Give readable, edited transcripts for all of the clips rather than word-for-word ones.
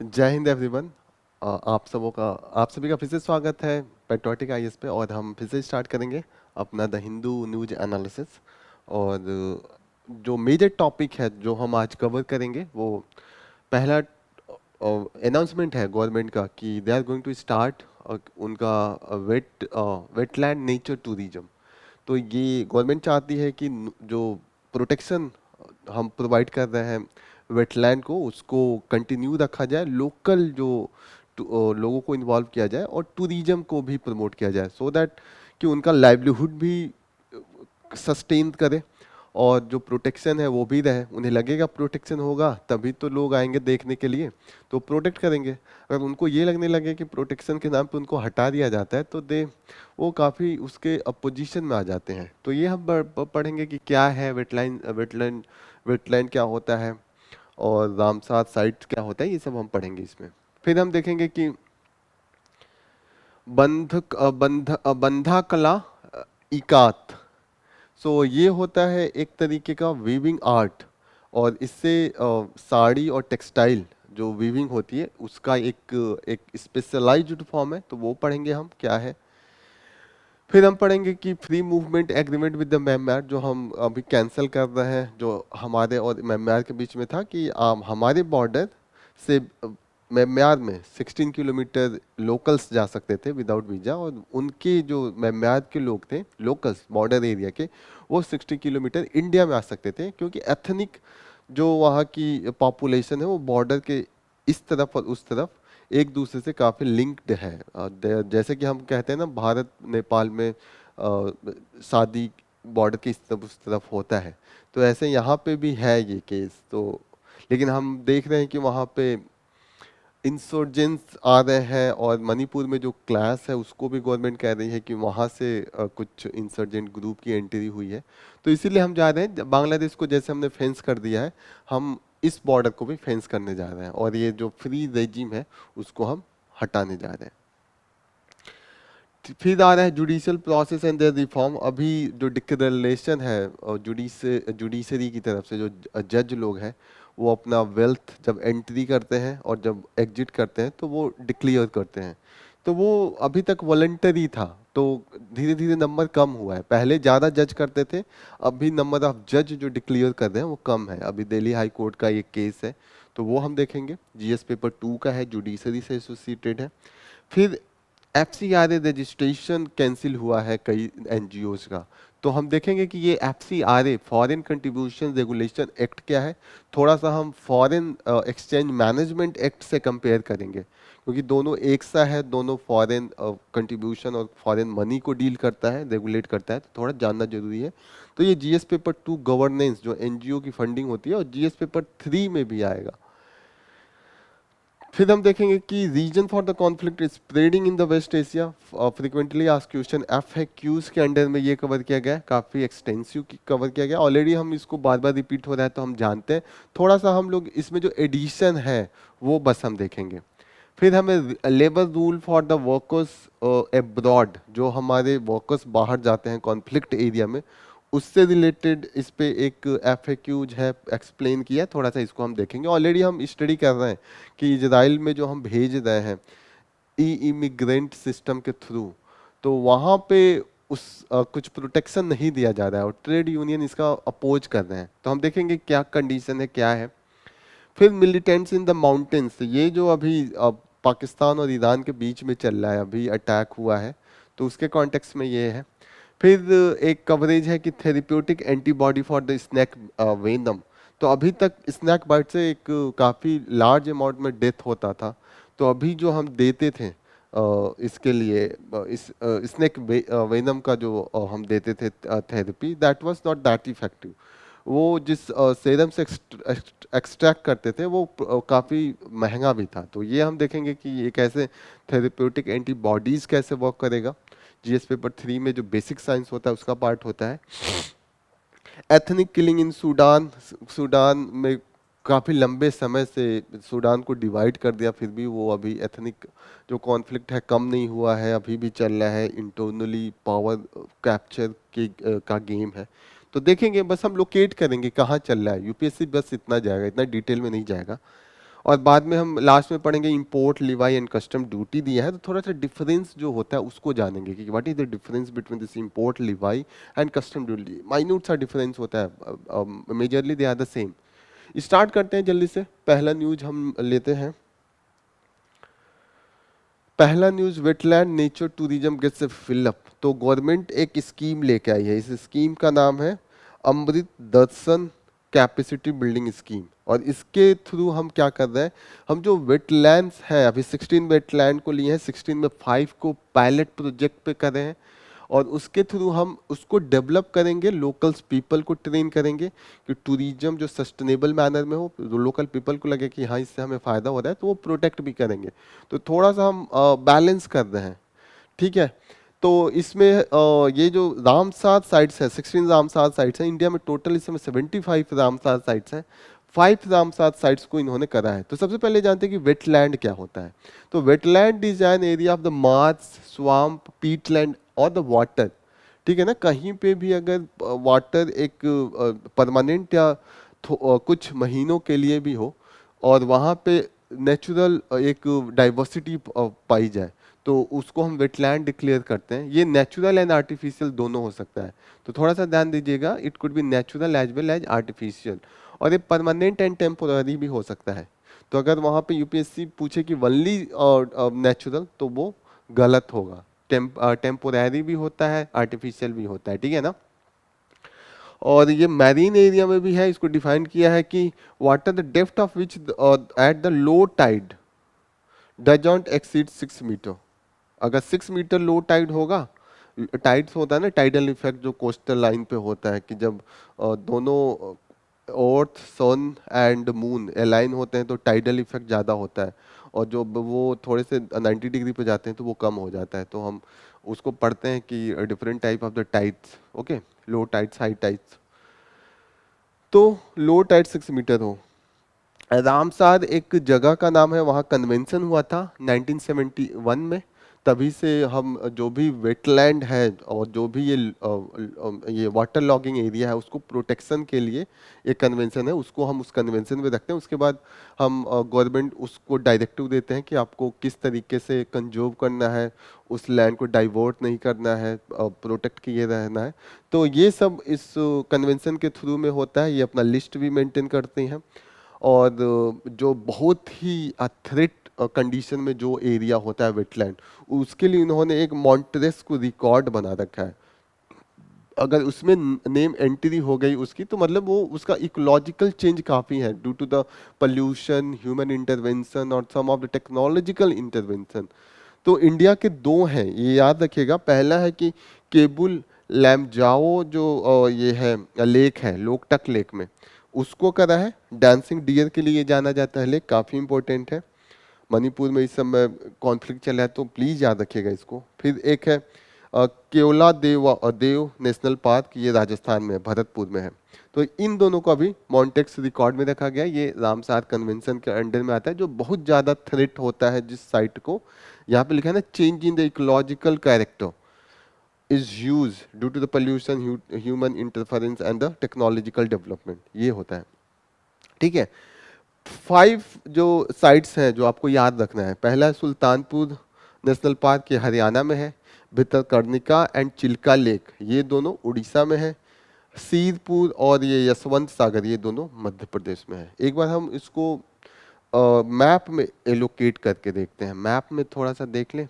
जय हिंद एवरीवन। आप सभी का फिर से स्वागत है पेट्रियोटिक आईएएस पे। और हम फिर से स्टार्ट करेंगे अपना द हिंदू न्यूज एनालिसिस। और जो मेजर टॉपिक है जो हम आज कवर करेंगे वो पहला अनाउंसमेंट है गवर्नमेंट का कि they are going to start उनका वेटलैंड नेचर टूरिज्म। तो ये गवर्नमेंट चाहती है कि जो प्रोटेक्शन हम प्रोवाइड कर रहे हैं वेटलैंड को उसको कंटिन्यू रखा जाए, लोकल जो लोगों को इन्वॉल्व किया जाए और टूरिज्म को भी प्रमोट किया जाए सो दैट कि उनका लाइवलीहुड भी सस्टेन करे और जो प्रोटेक्शन है वो भी रहे। उन्हें लगेगा प्रोटेक्शन होगा तभी तो लोग आएंगे देखने के लिए, तो प्रोटेक्ट करेंगे। अगर उनको ये लगने लगे कि प्रोटेक्शन के नाम पे उनको हटा दिया जाता है तो दे वो काफ़ी उसके अपोजिशन में आ जाते हैं। तो ये हम पढ़ेंगे कि क्या है वेटलैंड क्या होता है और रामसार साइट क्या होता है, ये सब हम पढ़ेंगे इसमें। फिर हम देखेंगे कि बंधा कला इकात। सो ये होता है एक तरीके का वीविंग आर्ट। और इससे साड़ी और टेक्सटाइल जो वीविंग होती है उसका एक एक स्पेशलाइज्ड फॉर्म है, तो वो पढ़ेंगे हम क्या है। फिर हम पढ़ेंगे कि free movement agreement with the Myanmar जो हम अभी कैंसिल कर रहे हैं, जो हमारे और म्यांमार के बीच में था कि हमारे बॉर्डर से म्यांमार में 16 किलोमीटर लोकल्स जा सकते थे विदाउट वीज़ा, और उनके जो म्यांमार के लोग थे लोकल्स बॉर्डर एरिया के, वो 60 किलोमीटर इंडिया में आ सकते थे, क्योंकि एथनिक जो वहाँ की पॉपुलेशन है वो बॉर्डर के इस तरफ और उस तरफ एक दूसरे से काफ़ी लिंक्ड है। जैसे कि हम कहते हैं ना भारत नेपाल में शादी बॉर्डर की इस तरफ उस तरफ होता है, तो ऐसे यहाँ पे भी है ये केस। तो लेकिन हम देख रहे हैं कि वहाँ पे इंसर्जेंट्स आ रहे हैं और मणिपुर में जो क्लास है उसको भी गवर्नमेंट कह रही है कि वहाँ से कुछ इंसर्जेंट ग्रुप की एंट्री हुई है। तो इसीलिए हम जा रहे हैं, बांग्लादेश को जैसे हमने फेंस कर दिया है, हम इस बॉर्डर को भी फेंस करने जा रहे हैं और ये जो फ्री रेजिम है उसको हम हटाने जा रहे हैं। फिर आ रहा है judicial process and their reform. अभी जो डिक्लेरेशन है जुडिशरी की तरफ से जो जज लोग हैं वो अपना वेल्थ जब एंट्री करते हैं और जब एग्जिट करते हैं तो वो डिक्लेयर करते हैं। तो वो अभी तक वॉलंटरी था, तो धीरे धीरे नंबर कम हुआ है। पहले ज़्यादा जज करते थे, अभी नंबर ऑफ जज जो डिक्लेयर कर रहे हैं वो कम है। अभी दिल्ली हाई कोर्ट का ये केस है, तो वो हम देखेंगे। जीएस पेपर 2 का है, जुडिशरी से एसोसिएटेड है। फिर एफसीआरए रजिस्ट्रेशन कैंसिल हुआ है कई एनजीओज का, तो हम देखेंगे कि ये FCRA foreign contribution regulation act क्या है। थोड़ा सा हम फॉरेन एक्सचेंज मैनेजमेंट एक्ट से कंपेयर करेंगे, क्योंकि दोनों एक सा है, दोनों फॉरेन कंट्रीब्यूशन और फॉरेन मनी को डील करता है, रेगुलेट करता है, तो थोड़ा जानना जरूरी है। तो ये जीएस पेपर 2 गवर्नेंस जो एनजीओ की फंडिंग होती है, और जीएस पेपर 3 में भी आएगा। फिर हम देखेंगे कि reason for the conflict is spreading in the West Asia. Frequently asked question FAQs के अंडर में ये कवर किया गया है, काफ़ी एक्सटेंसिव कवर किया गया। ऑलरेडी हम इसको बार बार रिपीट हो रहा है तो हम जानते हैं। थोड़ा सा हम लोग इसमें जो एडिशन है वो बस हम देखेंगे। फिर हमें labour rule for the workers abroad, जो हमारे वर्कर्स बाहर जाते हैं कॉन्फ्लिक्ट एरिया में, उससे रिलेटेड इस पे एक एफएक्यूज है, एक्सप्लेन किया है। थोड़ा सा इसको हम देखेंगे। ऑलरेडी हम स्टडी कर रहे हैं कि इजराइल में जो हम भेज रहे हैं ई इमिग्रेंट सिस्टम के थ्रू, तो वहाँ पे कुछ प्रोटेक्शन नहीं दिया जा रहा है और ट्रेड यूनियन इसका अपोज कर रहे हैं। तो हम देखेंगे क्या कंडीशन है, क्या है। फिर मिलिटेंट्स इन द माउंटेन्स, ये जो अभी पाकिस्तान और ईरान के बीच में चल रहा है, अभी अटैक हुआ है, तो उसके कॉन्टेक्स्ट में ये है। फिर एक कवरेज है कि therapeutic antibody for the snake venom. तो अभी तक स्नैक बाइट से एक काफ़ी लार्ज अमाउंट में डेथ होता था, तो अभी जो हम देते थे इसके लिए इस स्नैक वेनम का जो हम देते थे therapy, that was not that effective. वो जिस सेरम से एक्सट्रैक्ट करते थे वो काफ़ी महंगा भी था। तो ये हम देखेंगे कि ये कैसे थेरेप्यूटिक एंटीबॉडीज़ कैसे वर्क करेगा। जीएस पेपर 3 में जो बेसिक साइंस होता है उसका पार्ट होता है। एथनिक किलिंग इन सूडान, सूडान में काफ़ी लंबे समय से सूडान को डिवाइड कर दिया, फिर भी वो अभी एथनिक जो कॉन्फ्लिक्ट है कम नहीं हुआ है, अभी भी चल रहा है। इंटरनली पावर कैप्चर का गेम है। तो देखेंगे, बस हम लोकेट करेंगे कहाँ चल रहा है। यूपीएससी बस इतना जाएगा, इतना डिटेल में नहीं जाएगा। और बाद में हम लास्ट में पढ़ेंगे import levy and custom duty दिया है, तो थोड़ा सा डिफरेंस जो होता है उसको जानेंगे कि what is the difference between this import levy and custom duty. Minute सा डिफरेंस होता है, majorly they are the same. Start करते हैं जल्दी से। पहला न्यूज हम लेते हैं। पहला news, wetland nature tourism gets a fill up. तो गवर्नमेंट एक स्कीम लेके आई है, इस स्कीम का नाम है Amrit Darshan capacity building scheme. और इसके थ्रू हम क्या कर रहे हैं, हम जो वेटलैंड्स हैं, अभी 16 वेटलैंड को लिए हैं, 16 में 5 को पायलट प्रोजेक्ट पे कर रहे हैं, और उसके थ्रू हम उसको डेवलप करेंगे, लोकल्स पीपल को ट्रेन करेंगे कि टूरिज्म जो सस्टेनेबल मैनर में हो, जो लोकल पीपल को लगे कि हाँ इससे हमें फ़ायदा हो रहा है, तो वो प्रोटेक्ट भी करेंगे। तो थोड़ा सा हम बैलेंस कर रहे हैं, ठीक है। तो इसमें ये जो रामसार साइट्स है, 16 रामसार साइट्स हैं इंडिया में, टोटल इस समय 75 रामसार साइट्स हैं। 5 रामसार साइट्स को इन्होंने करा है। तो सबसे पहले जानते हैं कि वेटलैंड क्या होता है। तो wetland is an area of the Marsh, swamp, Peatland और द वाटर। ठीक है ना, कहीं पे भी अगर वाटर एक परमानेंट या कुछ महीनों के लिए भी हो, और वहाँ पे नेचुरल एक डाइवर्सिटी पाई जाए, तो उसको हम वेटलैंड डिक्लेयर करते हैं। ये नेचुरल एंड आर्टिफिशियल दोनों हो सकता है, तो थोड़ा सा ध्यान दीजिएगा, it could be natural as well as artificial. और ये परमानेंट एंड टेम्पोररी भी हो सकता है। तो अगर वहाँ पे यूपीएससी पूछे कि वनली नेचुरल, तो वो गलत होगा। टेम्पोररी भी होता है, आर्टिफिशियल भी होता है, ठीक है ना। और ये मैरीन एरिया में भी है, इसको डिफाइन किया है कि water the depth of which at the low tide doesn't exceed 6 metre. अगर 6 मीटर लो टाइड होगा, टाइड्स होता है ना, टाइडल इफेक्ट जो कोस्टल लाइन पे होता है, कि जब दोनों earth sun and moon align होते हैं तो टाइडल इफेक्ट ज़्यादा होता है, और जो वो थोड़े से 90 डिग्री पे जाते हैं तो वो कम हो जाता है। तो हम उसको पढ़ते हैं कि different type of the tides, okay, low tides, high tides. तो लो टाइड 6 मीटर हो। रामसार एक जगह का नाम है, वहाँ कन्वेंशन हुआ था 1971 में। तभी से हम जो भी वेटलैंड है और जो भी ये वाटर लॉगिंग एरिया है, उसको प्रोटेक्शन के लिए एक कन्वेंशन है, उसको हम उस कन्वेंशन में रखते हैं। उसके बाद हम गवर्नमेंट उसको डायरेक्टिव देते हैं कि आपको किस तरीके से कंजर्व करना है, उस लैंड को डाइवर्ट नहीं करना है, प्रोटेक्ट किए रहना है। तो ये सब इस कन्वेंशन के थ्रू में होता है। ये अपना लिस्ट भी मेंटेन करते हैं। और जो बहुत ही थ्रेट कंडीशन में जो एरिया होता है वेटलैंड, उसके लिए इन्होंने एक मॉन्टेरेस्को रिकॉर्ड बना रखा है। अगर उसमें नेम एंट्री हो गई उसकी, तो मतलब वो उसका इकोलॉजिकल चेंज काफ़ी है, due to the pollution, human intervention और some of the technological intervention. तो इंडिया के दो हैं, ये याद रखिएगा। पहला है कि केबुल लैमजाओ जो ये है लेक है, लोकटक लेक में, उसको करा है। डांसिंग डियर के लिए जाना जाता है लेक, काफ़ी इंपॉर्टेंट है। मणिपुर में इस समय कॉन्फ्लिक्ट चल रहा है, तो प्लीज़ याद रखिएगा इसको। फिर एक है केवला देव नेशनल पार्क, ये राजस्थान में है, भरतपुर में है। तो इन दोनों को अभी मॉन्टेक्स रिकॉर्ड में रखा गया। ये रामसार कन्वेंशन के अंडर में आता है, जो बहुत ज़्यादा थ्रेट होता है जिस साइट को। यहाँ पे लिखा है ना, change in the ecological character is huge due to the pollution, human interference and the technological development, ये होता है, ठीक है। 5 जो साइट्स हैं जो आपको याद रखना है, पहला है सुल्तानपुर नेशनल पार्क, ये हरियाणा में है। भितरकनिका एंड चिल्का लेक, ये दोनों उड़ीसा में है। सीरपुर और ये यशवंत सागर, ये दोनों मध्य प्रदेश में है। एक बार हम इसको मैप में एलोकेट करके देखते हैं, मैप में थोड़ा सा देख लें।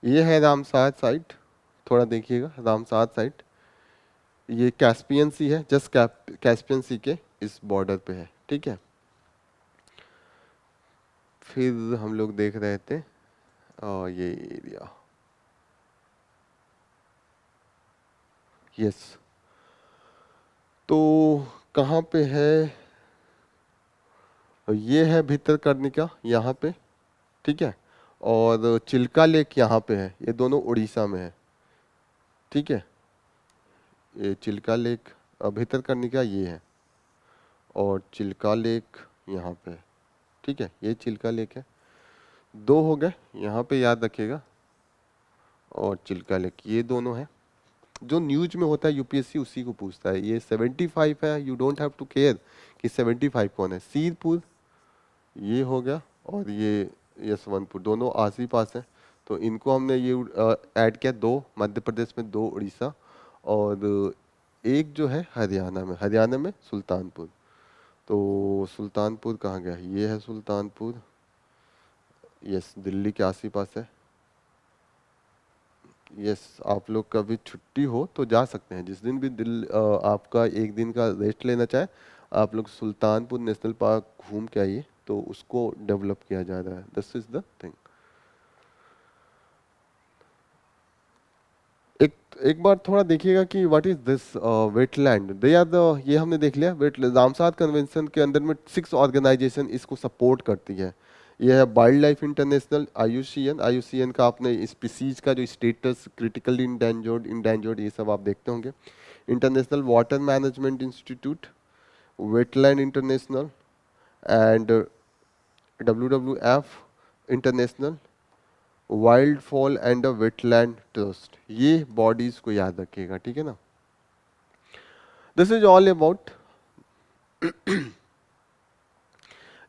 ये है रामसार साइट, थोड़ा देखिएगा रामसार साइट। ये कैस्पियन सी है, जस्ट कैस्पियन सी के इस बॉर्डर पे है, ठीक है। फिर हम लोग देख रहे थे ये एरिया, यस। तो कहाँ पे है, ये है भितरकनिका यहाँ पे, ठीक है। और चिल्का लेक यहाँ पे है, ये दोनों उड़ीसा में है, ठीक है। ये चिल्का लेक, भितरकनिका ये है, और चिल्का लेक यहाँ पे है, ठीक है। ये चिल्का लेक है। दो हो गए, यहाँ पे याद रखिएगा। और चिल्का लेक, ये दोनों है। जो न्यूज में होता है यूपीएससी उसी को पूछता है। ये 75 है, you don't have to care कि 75 कौन है। सीरपुर ये हो गया, और ये यशवंतपुर, दोनों आस ही पास है। तो इनको हमने ये ऐड किया, दो मध्य प्रदेश में, दो उड़ीसा, और एक जो है हरियाणा में, हरियाणा में सुल्तानपुर। तो सुल्तानपुर कहाँ गया, ये है सुल्तानपुर, यस दिल्ली के आस ही पास है। यस, आप लोग का भी छुट्टी हो तो जा सकते हैं, जिस दिन भी आपका एक दिन का रेस्ट लेना चाहे, आप लोग सुल्तानपुर नेशनल पार्क घूम के आइए। तो उसको डेवलप किया जा रहा है, दिस इज द थिंग। एक एक बार थोड़ा देखिएगा कि what is this wetland, they are the, ये हमने देख लिया वेटलैंड। रामसार कन्वेंशन के अंदर में 6 ऑर्गेनाइजेशन इसको सपोर्ट करती है। ये है wild life international, IUCN, IUCN का आपने स्पीसीज का जो स्टेटस, क्रिटिकली इंडेंजर्ड, इंडेंजर्ड, ये सब आप देखते होंगे। International water management institute, wetland international, and WWF international, wildfowl and wetland trust, ये बॉडीज को याद रखिएगा, ठीक है ना। This is all about.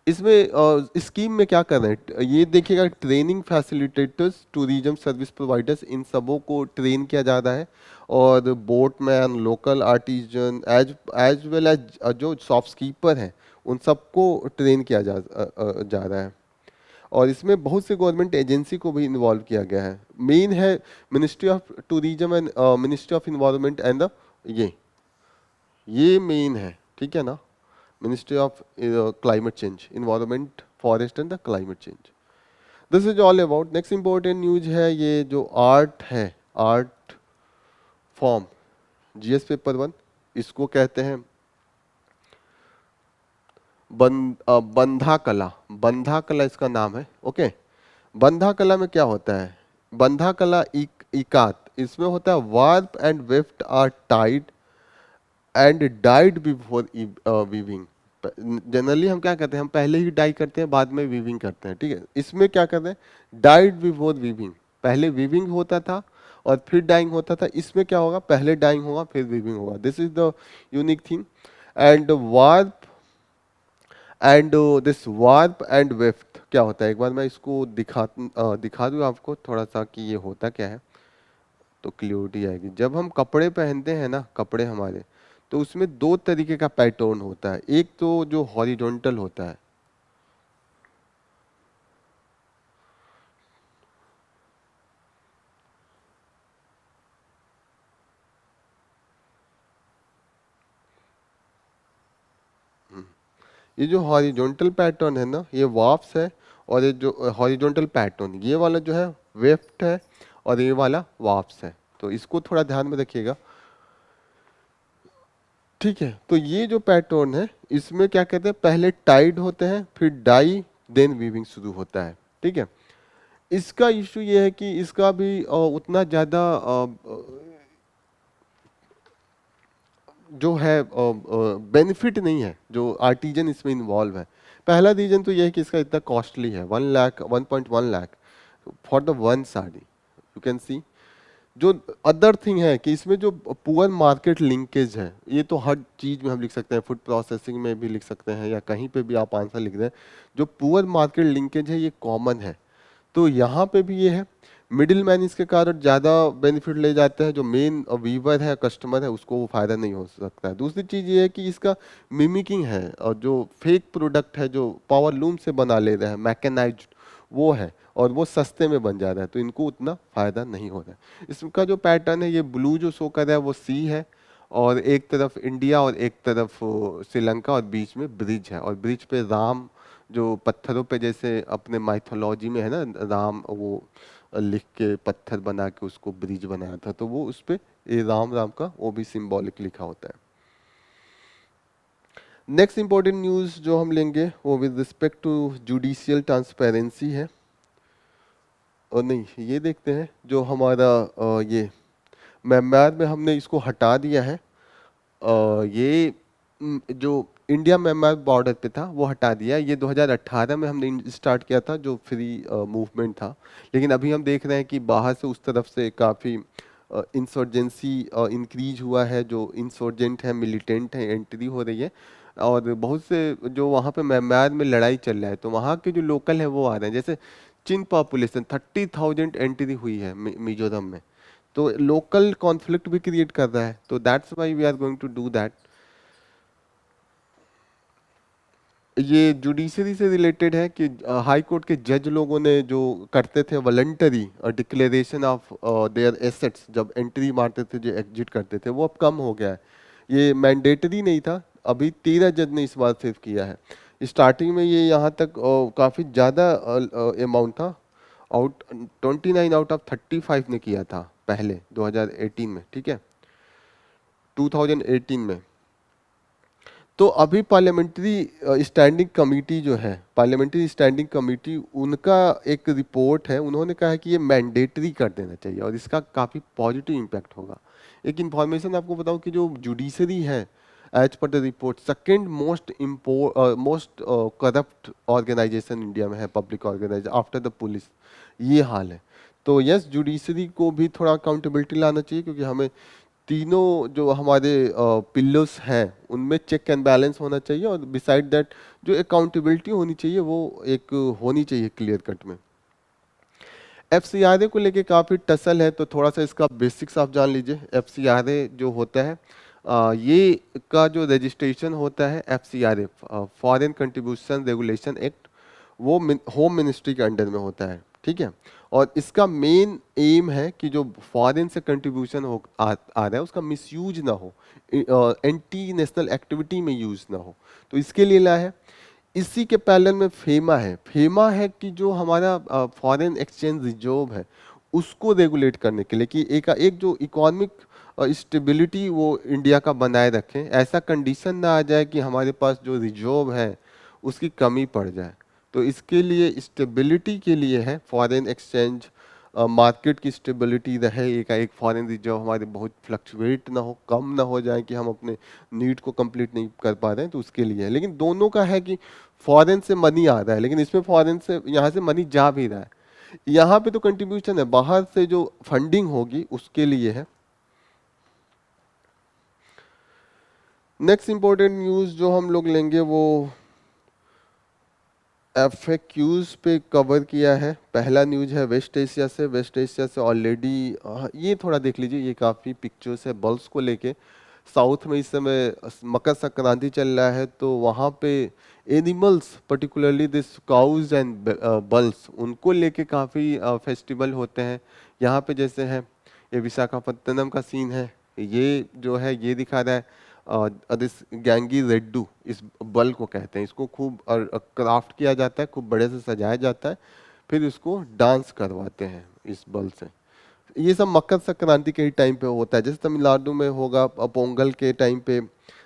इसमें स्कीम में क्या कर रहे हैं, ये देखिएगा, training facilitators, tourism service providers, इन सबों को ट्रेन किया जा रहा है। और boatman, local artisan, as well as जो शॉपकीपर हैं, उन सबको ट्रेन किया जा रहा है। और इसमें बहुत से गवर्नमेंट एजेंसी को भी इन्वॉल्व किया गया है। मेन है ministry of tourism and ministry of environment and the, ये मेन है, ठीक है ना। Ministry of climate change, environment, forest and the climate change. This is all about. Next important news है ये जो आर्ट है, आर्ट फॉर्म, जीएस पेपर 1, इसको कहते हैं बंधा कला। बंधा कला इसका नाम है, ओके। बंधा कला में क्या होता है, बंधा कला इकात, इसमें होता है warp and weft are tied and dyed before weaving. Generally हम क्या करते हैं, हम पहले ही डाई करते हैं, बाद में वीविंग करते हैं, ठीक है। इसमें क्या करते हैं, डाइड बिफोर वीविंग, पहले वीविंग होता था और फिर डाइंग होता था। इसमें क्या होगा, पहले डाइंग होगा फिर वीविंग होगा। This is the unique thing. And warp and this warp and weft क्या होता है, एक बार मैं इसको दिखा दूं आपको थोड़ा सा कि ये होता क्या है, तो क्लियरिटी आएगी। जब हम कपड़े पहनते हैं ना, कपड़े हमारे, तो उसमें दो तरीके का पैटर्न होता है। एक तो जो हॉरिजॉन्टल होता है, ये जो हॉरिजॉन्टल पैटर्न है ना, ये वाफ्स है। और ये जो हॉरिजॉन्टल पैटर्न, ये वाला जो है वेफ्ट है, और ये वाला वाफ्स है। तो इसको थोड़ा ध्यान में रखिएगा, ठीक है। तो ये जो पैटर्न है, इसमें क्या कहते हैं, पहले टाइड होते हैं, फिर डाई, देन वीविंग शुरू होता है, ठीक है। इसका इशू ये है कि इसका भी उतना ज़्यादा जो है बेनिफिट नहीं है जो आर्टिजन इसमें इन्वॉल्व है। पहला रीजन तो यह है कि इसका इतना कॉस्टली है, 1 lakh, 1.1 lakh for the one sari, you can see. जो अदर थिंग है कि इसमें जो पुअर मार्केट लिंकेज है, ये तो हर चीज़ में हम लिख सकते हैं, फूड प्रोसेसिंग में भी लिख सकते हैं, या कहीं पे भी आप आंसर लिख दें। जो पुअर मार्केट लिंकेज है ये कॉमन है, तो यहाँ पे भी ये है। मिडिल मैन इसके कारण ज़्यादा बेनिफिट ले जाते हैं, जो मेन वीवर है, कस्टमर है, उसको वो फ़ायदा नहीं हो सकता है। दूसरी चीज़ ये है कि इसका मिमिकिंग है, और जो फेक प्रोडक्ट है जो पावर लूम से बना ले रहे हैं, मैकेनाइज्ड, वो है, और वो सस्ते में बन जा रहा है, तो इनको उतना फ़ायदा नहीं हो रहा है। इसका जो पैटर्न है, ये ब्लू जो शो कर रहा है वो सी है, और एक तरफ इंडिया और एक तरफ श्रीलंका, और बीच में ब्रिज है, और ब्रिज पे राम, जो पत्थरों पे जैसे अपने माइथोलॉजी में है ना, राम वो लिख के पत्थर बना के उसको ब्रिज बनाया था, तो वो उस पे ये राम राम का वो भी सिंबॉलिक लिखा होता है। नेक्स्ट इंपॉर्टेंट न्यूज़ जो हम लेंगे वो with respect to judicial transparency है। और नहीं, ये देखते हैं जो हमारा ये म्यांमार में हमने इसको हटा दिया है। ये जो इंडिया म्यांमार बॉर्डर पे था वो हटा दिया। ये 2018 में हमने स्टार्ट किया था जो फ्री मूवमेंट था, लेकिन अभी हम देख रहे हैं कि बाहर से उस तरफ से काफ़ी इंसर्जेंसी इंक्रीज हुआ है, जो इंसर्जेंट है, मिलिटेंट है, एंट्री हो रही है। और बहुत से जो वहाँ पे म्यांमार में लड़ाई चल रहा है, तो वहाँ के जो लोकल है वो आ रहे हैं। जैसे चिन पॉपुलेशन 30,000 एंट्री हुई है मिजोरम में, तो लोकल कॉन्फ्लिक्ट भी क्रिएट कर रहा है, तो that's why we are going to do that. ये जुडिशरी से रिलेटेड है कि हाई कोर्ट के जज लोगों ने जो करते थे voluntary declaration of their assets, जब एंट्री मारते थे, जो एग्जिट करते थे, वो अब कम हो गया है। ये मैंडेटरी नहीं था, अभी 13 जज ने इस बार सिर्फ किया है। स्टार्टिंग में ये यहाँ तक काफ़ी ज़्यादा अमाउंट था। आउट 29 आउट ऑफ 35 ने किया था पहले 2018 में, ठीक है, 2018 में। तो अभी पार्लियामेंट्री स्टैंडिंग कमेटी जो है, पार्लियामेंट्री स्टैंडिंग कमेटी, उनका एक रिपोर्ट है, उन्होंने कहा है कि ये मैंडेटरी कर देना चाहिए और इसका काफ़ी पॉजिटिव इम्पैक्ट होगा। एक इन्फॉर्मेशन आपको बताऊं कि जो जुडिशरी है, as per the report second most corrupt organisation India में है, public organisation after the police, ये हाल है। तो यस, जुडिशरी को भी थोड़ा अकाउंटेबिलिटी लाना चाहिए, क्योंकि हमें तीनों जो हमारे पिलर्स हैं उनमें चेक एंड बैलेंस होना चाहिए, और बिसाइड दैट जो अकाउंटेबिलिटी होनी चाहिए वो एक होनी चाहिए क्लियर कट में। एफसीआरए को लेके काफ़ी टसल है, तो थोड़ा सा इसका बेसिक्स आप जान लीजिए। एफसीआरए जो होता है, ये का जो रजिस्ट्रेशन होता है, FCRA foreign contribution regulation act, वो होम मिनिस्ट्री के अंडर में होता है, ठीक है। और इसका मेन एम है कि जो फॉरेन से कंट्रीब्यूशन आ रहा है उसका मिसयूज ना हो, एंटी नेशनल एक्टिविटी में यूज ना हो, तो इसके लिए ला है। इसी के पैरेलल में फेमा है। फेमा है कि जो हमारा फॉरेन एक्सचेंज रिजर्व है उसको रेगुलेट करने के लिए, कि एक जो इकोनॉमिक स्टेबिलिटी वो इंडिया का बनाए रखें, ऐसा कंडीशन ना आ जाए कि हमारे पास जो रिजर्व है उसकी कमी पड़ जाए। तो इसके लिए स्टेबिलिटी के लिए है फॉरेन एक्सचेंज, मार्केट की स्टेबिलिटी रहे, एक फॉरेन रिजर्व हमारे बहुत फ्लक्चुएट ना हो, कम ना हो जाए कि हम अपने नीड को कंप्लीट नहीं कर पा रहे हैं, तो उसके लिए है। लेकिन दोनों का है कि फॉरेन से मनी आ रहा है, लेकिन इसमें फॉरेन से यहाँ से मनी जा भी रहा है। यहाँ पे तो कंट्रीब्यूशन है, बाहर से जो फंडिंग होगी उसके लिए है। नेक्स्ट इंपॉर्टेंट न्यूज़ जो हम लोग लेंगे वो एफएक्यूज पे कवर किया है। पहला न्यूज है वेस्ट एशिया से। वेस्ट एशिया से ऑलरेडी ये थोड़ा देख लीजिए, ये काफ़ी पिक्चर्स है बल्ब्स को लेके। साउथ में इस समय मकर संक्रांति चल रहा है, तो वहाँ पे animals, particularly this cause and balls, उनको लेके काफ़ी फेस्टिवल होते हैं। यहाँ पे जैसे है ये विशाखापत्तनम का सीन है, ये जो है ये दिखा रहा है दिस गैंगी रेड्डू, इस बल को कहते हैं। इसको खूब क्राफ्ट किया जाता है, खूब बड़े से सजाया जाता है, फिर इसको डांस करवाते हैं इस बल से। ये सब मकर संक्रांति के ही टाइम पे होता है। जैसे तमिलनाडु में होगा पोंगल के टाइम पे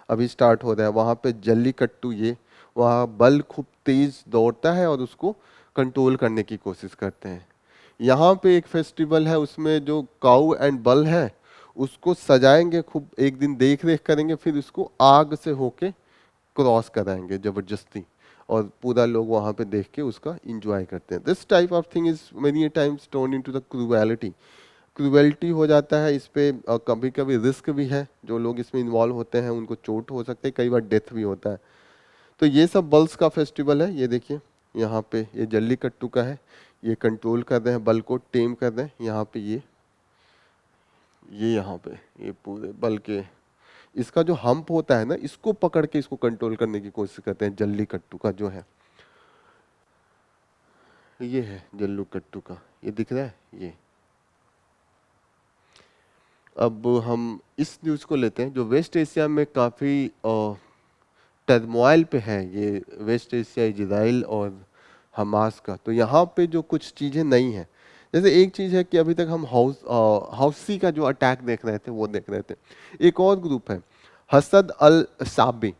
अभी स्टार्ट हो रहा है, वहाँ पे जल्लीकट्टू, ये वहाँ बल खूब तेज दौड़ता है और उसको कंट्रोल करने की कोशिश करते हैं। यहाँ पे एक फेस्टिवल है, उसमें जो काऊ एंड बल है उसको सजाएंगे, खूब एक दिन देख रेख करेंगे, फिर उसको आग से होके क्रॉस कराएंगे जबरदस्ती, और पूरा लोग वहाँ पे देख के उसका इंजॉय करते हैं। This type of thing is many times turn into the cruelty. Cruelty हो जाता है इस पे, कभी कभी रिस्क भी है, जो लोग इसमें इन्वॉल्व होते हैं उनको चोट हो सकती है, कई बार डेथ भी होता है। तो ये सब बल्स का फेस्टिवल है। ये देखिए यहाँ पे ये जल्लीकट्टू का है, ये कंट्रोल कर रहे हैं, बल को टेम कर रहे हैं। यहाँ पे ये यहाँ पे ये पूरे बल के, इसका जो हम्प होता है ना, इसको पकड़ के इसको कंट्रोल करने की कोशिश करते हैं। जल्लीकट्टू का जो है, ये है जल्लीकट्टू का, ये दिख रहा है ये। अब हम इस न्यूज़ को लेते हैं जो वेस्ट एशिया में काफ़ी टर्मोइल पे है, ये वेस्ट एशिया, इजराइल और हमास का। तो यहाँ पे जो कुछ चीज़ें नई हैं, जैसे एक चीज़ है कि अभी तक हम हाउसी का जो अटैक देख रहे थे वो देख रहे थे। एक और ग्रुप है हसद अल साबी,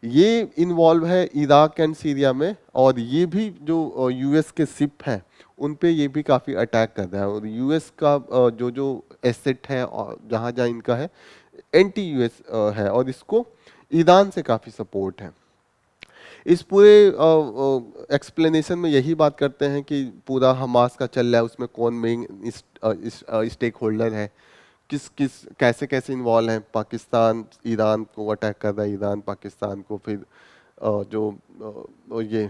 ये इन्वॉल्व है इराक एंड सीरिया में, और ये भी जो यूएस के शिप हैं उन पे ये भी काफ़ी अटैक कर रहा है। और यूएस का जो जो एसेट है और जहाँ जहाँ इनका है, एंटी यूएस है, और इसको ईरान से काफ़ी सपोर्ट है। इस पूरे एक्सप्लेनेशन में यही बात करते हैं कि पूरा हमास का चल रहा है, उसमें कौन मेन स्टेक होल्डर है, किस किस कैसे कैसे इन्वॉल्व है। पाकिस्तान ईरान को अटैक कर रहा है, ईरान पाकिस्तान को, फिर जो ये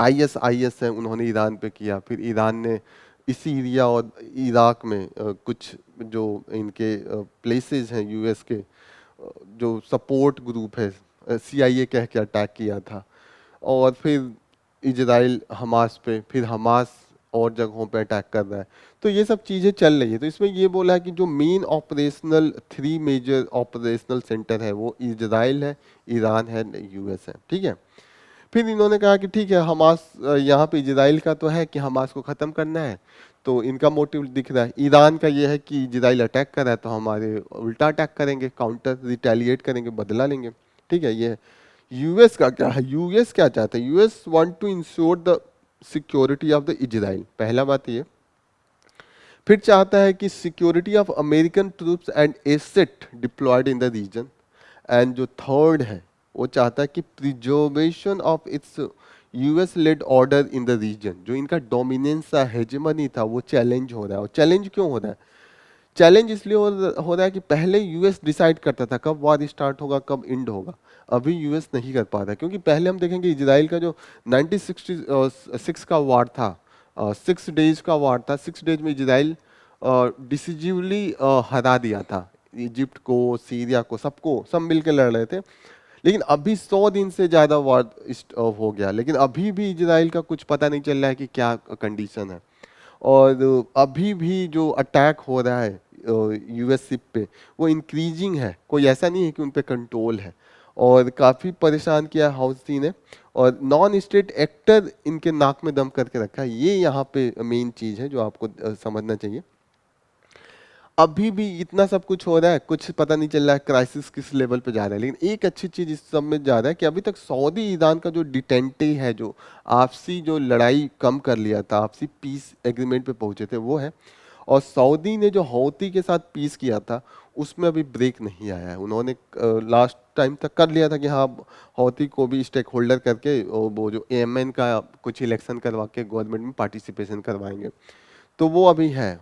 आईएस है उन्होंने ईरान पे किया, फिर ईरान ने इस सीरिया और इराक में कुछ जो इनके प्लेसेस हैं यूएस के, जो सपोर्ट ग्रुप है, सीआईए कह के अटैक किया था। और फिर इजराइल हमास पे, फिर हमास और जगहों पे अटैक कर रहा है। तो ये सब चीज़ें चल रही है। तो इसमें ये बोला है कि जो main operational 3 major operational centre है वो इजराइल है, ईरान है, यूएस है, ठीक है। फिर इन्होंने कहा कि ठीक है, हमास यहाँ पे इजराइल का तो है कि हमास को ख़त्म करना है, तो इनका मोटिव दिख रहा है। ईरान का ये है कि इजराइल अटैक कर रहा है तो हमारे उल्टा अटैक करेंगे, काउंटर रिटेलिएट करेंगे, बदला लेंगे, ठीक है। ये है। यूएस का क्या है, यूएस क्या चाहता है, US want to ensure the security of the Israel, पहला बात ये। फिर चाहता है कि security of American troops and asset deployed in the region. And जो थर्ड है वो चाहता है कि preservation of its US led order in the region. जो इनका डोमिनेंस था, हेजेमनी था, वो चैलेंज हो रहा है। और चैलेंज क्यों हो रहा है? चैलेंज इसलिए हो रहा है कि पहले यूएस डिसाइड करता था कब वार स्टार्ट होगा, कब एंड होगा। अभी यूएस नहीं कर पा रहा, क्योंकि पहले हम देखेंगे इजराइल का जो 1966 का वार था, 6 डेज का वार था। 6 डेज में इजराइल डिसिजिवली हरा दिया था इजिप्ट को, सीरिया को, सबको, सब मिलकर लड़ रहे थे। लेकिन अभी 100 दिन से ज़्यादा वार हो गया, लेकिन अभी भी इजराइल का कुछ पता नहीं चल रहा है कि क्या कंडीशन है। और अभी भी जो अटैक हो रहा है यूएस शिप पे, वो इंक्रीजिंग है, कोई ऐसा नहीं है कि उन पे कंट्रोल है। और काफ़ी परेशान किया हाउसी ने, और नॉन स्टेट एक्टर इनके नाक में दम करके रखा है। ये यहाँ पे मेन चीज़ है जो आपको समझना चाहिए। अभी भी इतना सब कुछ हो रहा है, कुछ पता नहीं चल रहा है क्राइसिस किस लेवल पे जा रहा है। लेकिन एक अच्छी चीज इस सब में जा रहा है कि अभी तक सऊदी ईरान का जो डिटेंटे है, जो आपसी जो लड़ाई कम कर लिया था, आपसी पीस एग्रीमेंट पे पहुंचे थे, वो है। और सऊदी ने जो हौती के साथ पीस किया था उसमें अभी ब्रेक नहीं आया है। उन्होंने लास्ट टाइम तक कर लिया था कि हाँ, हौती को भी स्टेक होल्डर करके वो जो एएमएन का कुछ इलेक्शन करवा के गवर्नमेंट में पार्टिसिपेशन करवाएंगे, तो वो अभी है।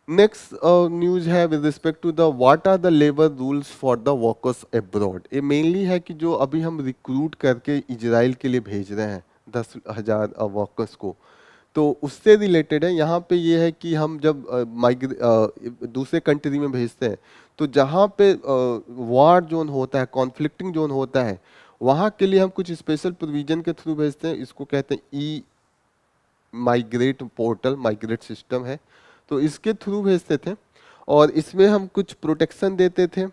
नेक्स्ट न्यूज है with respect to the what are the labour rules for the workers abroad. ये मेनली है कि जो अभी हम रिक्रूट करके इजराइल के लिए भेज रहे हैं 10,000 वर्कर्स को, तो उससे रिलेटेड है। यहाँ पे ये है कि हम जब दूसरे कंट्री में भेजते हैं, तो जहाँ पे वार जोन होता है, कॉन्फ्लिक्टिंग जोन होता है, वहाँ के लिए हम कुछ स्पेशल प्रोविजन के थ्रू भेजते हैं। इसको कहते हैं ई माइग्रेट पोर्टल, माइग्रेट सिस्टम है, तो इसके थ्रू भेजते थे। और इसमें हम कुछ प्रोटेक्शन देते थे,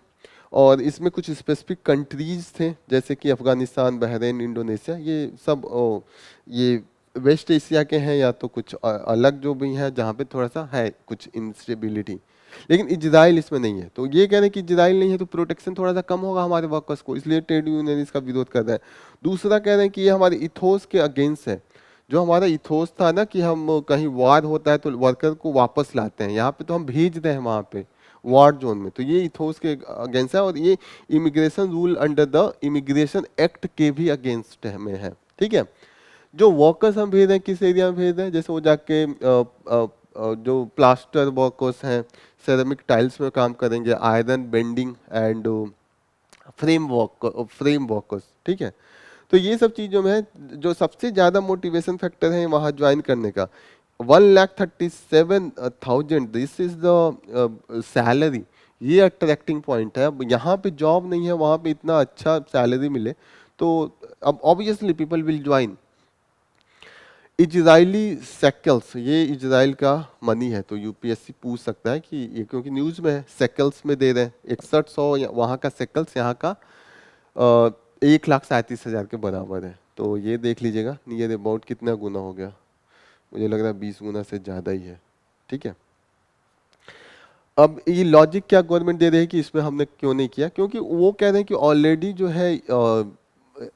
और इसमें कुछ स्पेसिफिक कंट्रीज थे जैसे कि अफगानिस्तान, बहरीन, इंडोनेशिया, ये सब ये वेस्ट एशिया के हैं, या तो कुछ अलग जो भी हैं जहाँ पे थोड़ा सा है कुछ इंस्टेबिलिटी। लेकिन इजराइल इसमें नहीं है, तो ये कह रहे हैं कि इजराइल नहीं है तो प्रोटेक्शन थोड़ा सा कम होगा हमारे वर्कर्स को, इसलिए ट्रेड यूनियन इसका विरोध कर रहे हैं। दूसरा कह रहे हैं कि ये हमारे इथोस के अगेंस्ट है। जो हमारा इथोस था ना कि हम कहीं वार होता है तो वर्कर को वापस लाते हैं, यहाँ पे तो हम भेज रहे हैं वहाँ पे वार जोन में, तो ये इथोस के अगेंस्ट है। और ये immigration rule under the immigration act के भी अगेंस्ट में है, ठीक है। जो वर्कर्स हम भेज रहे हैं किस एरिया में भेज रहे हैं, जैसे वो जाके जो प्लास्टर वर्कर्स हैं, सेरेमिक टाइल्स में काम करेंगे, iron bending and frame workers, ठीक है। तो ये सब चीज़ों में है। जो सबसे ज़्यादा मोटिवेशन फैक्टर है वहाँ ज्वाइन करने का, 1,37,000, दिस इज द सैलरी। ये अट्रैक्टिंग पॉइंट है। अब यहाँ पे जॉब नहीं है, वहाँ पे इतना अच्छा सैलरी मिले, तो अब obviously people will join. Israeli shekels, ये इजराइल का मनी है, तो यूपीएससी पूछ सकता है कि ये, क्योंकि न्यूज़ में है, सेकल्स में दे रहे हैं 6100, वहाँ का सेकल्स, यहाँ का 1,37,000 के बराबर है। तो ये देख लीजिएगा नियर अबाउट कितना गुना हो गया, मुझे लग रहा है 20 गुना से ज़्यादा ही है, ठीक है। अब ये लॉजिक क्या गवर्नमेंट दे रही है कि इसमें हमने क्यों नहीं किया, क्योंकि वो कह रहे हैं कि ऑलरेडी जो है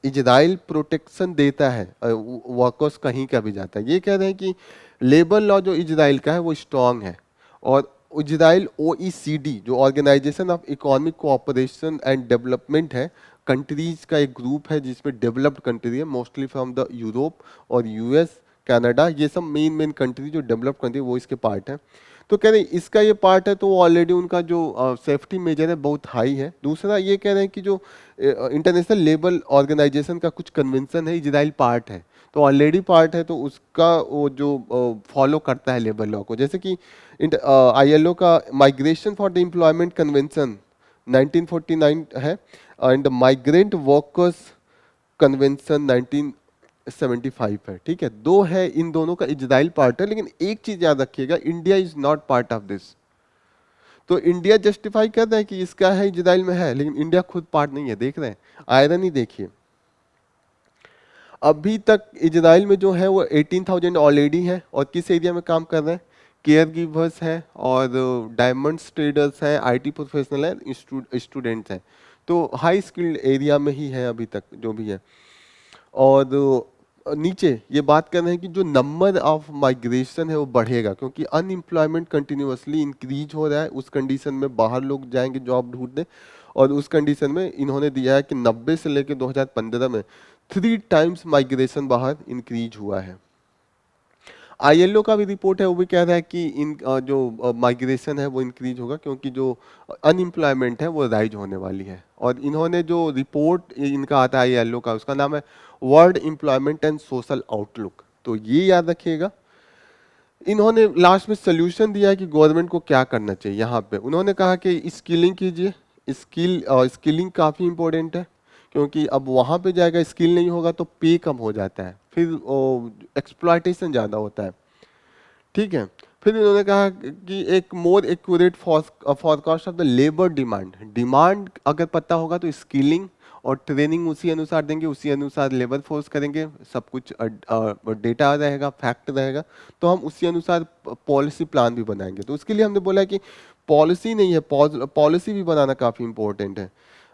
इजराइल प्रोटेक्शन देता है, वर्कर्स कहीं का भी जाता है। ये कह रहे हैं कि लेबर लॉ जो इजराइल का है वो स्ट्रांग है, और इजराइल ओईसीडी जो organisation of economic cooperation and development है, कंट्रीज का एक ग्रुप है जिसमें डेवलप्ड कंट्री है, मोस्टली फ्रॉम द यूरोप और यूएस, कनाडा, ये सब मेन कंट्री जो डेवलप कंट्री वो इसके पार्ट है। तो कह रहे हैं इसका ये पार्ट है, तो ऑलरेडी उनका जो सेफ्टी मेजर है बहुत हाई है। दूसरा ये कह रहे हैं कि जो इंटरनेशनल लेबर ऑर्गेनाइजेशन का कुछ कन्वेंशन है, इजराइल पार्ट है, तो ऑलरेडी पार्ट है, तो उसका वो जो फॉलो करता है लेबर लॉ को। जैसे कि ILO का migration for the employment convention 1949 है, एंड माइग्रेंट वर्कर्स कन्वेंशन 1975 है। ठीक है, दो है, इन दोनों का इजराइल पार्ट है, लेकिन एक चीज याद रखिएगा, India is not part of this. तो इंडिया जस्टिफाई कर रहा है कि इसका है, इजराइल में है, लेकिन इंडिया खुद पार्ट नहीं है। देख रहे हैं आयरनी, देखिए अभी तक इजराइल में जो है वो 18,000 ऑलरेडी है, और किस एरिया में काम कर रहे हैं, केयर गिवर्स हैं, और डायमंड्स ट्रेडर्स हैं, IT प्रोफेशनल हैं, स्टूडेंट्स हैं। तो हाई स्किल्ड एरिया में ही है अभी तक जो भी है। और नीचे ये बात कर रहे हैं कि जो नंबर ऑफ माइग्रेशन है वो बढ़ेगा, क्योंकि अनएम्प्लॉयमेंट कंटिन्यूअसली इंक्रीज हो रहा है। उस कंडीशन में बाहर लोग जाएंगे जॉब ढूंढने, और उस कंडीशन में इन्होंने दिया है कि 90 से लेकर 2015 में 3 टाइम्स माइग्रेशन बाहर इंक्रीज हुआ है। ILO का भी रिपोर्ट है, वो भी कह रहा है कि इन जो माइग्रेशन है वो इंक्रीज होगा, क्योंकि जो अनएम्प्लॉयमेंट है वो राइज होने वाली है। और इन्होंने जो रिपोर्ट इनका आता है ILO का, उसका नाम है world employment and social outlook. तो ये याद रखिएगा। इन्होंने लास्ट में सोल्यूशन दिया है कि गवर्नमेंट को क्या करना चाहिए। यहाँ पे उन्होंने कहा कि स्किलिंग कीजिए, स्किलिंग काफ़ी इंपॉर्टेंट है, क्योंकि अब वहाँ पे जाएगा, स्किल नहीं होगा तो पे कम हो जाता है, फिर एक्सप्लॉयटेशन ज़्यादा होता है। ठीक है, फिर इन्होंने कहा कि एक more accurate forecast of the labour demand. Demand अगर पता होगा तो स्किलिंग और ट्रेनिंग उसी अनुसार देंगे, उसी अनुसार लेबर फोर्स करेंगे, सब कुछ डेटा रहेगा, फैक्ट रहेगा, तो हम उसी अनुसार पॉलिसी प्लान भी बनाएंगे। तो उसके लिए हमने बोला कि पॉलिसी नहीं है, पॉलिसी भी बनाना काफ़ी इंपॉर्टेंट है।